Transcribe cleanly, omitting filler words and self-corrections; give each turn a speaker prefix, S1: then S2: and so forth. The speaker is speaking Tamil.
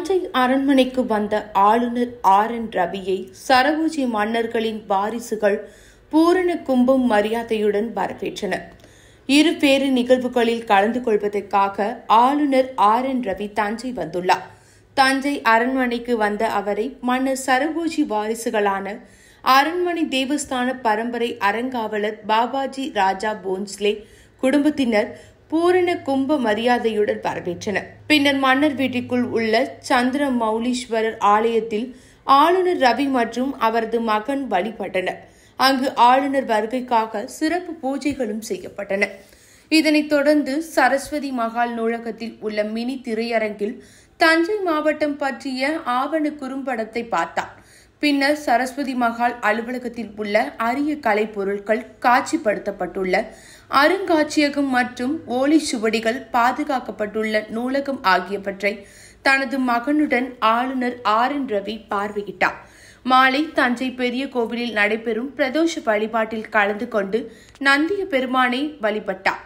S1: தஞ்சை அரண்மனைக்கு வந்த ஆளுநர் RN ரவியை சரபோஜி மன்னர்களின் வாரிசுகள் பூரண கும்பம் மரியாதையுடன் வரவேற்றனர். இருவேறு நிகழ்வுகளில் கலந்து கொள்வதற்காக ஆளுநர் RN ரவி தஞ்சை வந்துள்ளார். தஞ்சை அரண்மனைக்கு வந்த அவரை மன்னர் சரபோஜி வாரிசுகளான அரண்மனை தேவஸ்தான பரம்பரை அறங்காவலர் பாபாஜி ராஜா போன்ஸ்லே குடும்பத்தினர் பூரண கும்ப மரியாதையுடன் வரவேற்றனர். பின்னர் மன்னர் வீட்டிற்குள் உள்ள சந்திர மௌலீஸ்வரர் ஆலயத்தில் ஆளுநர் ரவி மற்றும் அவரது மகன் வழிபட்டனர். அங்கு ஆளுநர் வருகைக்காக சிறப்பு பூஜைகளும் செய்யப்பட்டன. இதனைத் தொடர்ந்து சரஸ்வதி மகால் நூலகத்தில் உள்ள மினி திரையரங்கில் தஞ்சை மாவட்டம் பற்றிய ஆவண குறும்படத்தை பார்த்தார். பின்னர் சரஸ்வதி மகால் அலுவலகத்தில் உள்ள அரிய கலைப் பொருட்கள் காட்சிப்படுத்தப்பட்டுள்ள அருங்காட்சியகம் மற்றும் ஓலைச்சுவடிகள் பாதுகாக்கப்பட்டுள்ள நூலகம் ஆகியவற்றை தனது மகனுடன் ஆளுநர் RN ரவி பார்வையிட்டார். மாலை தஞ்சை பெரிய கோவிலில் நடைபெறும் பிரதோஷ வழிபாட்டில் கலந்து கொண்டு நந்திய பெருமானை வழிபட்டார்.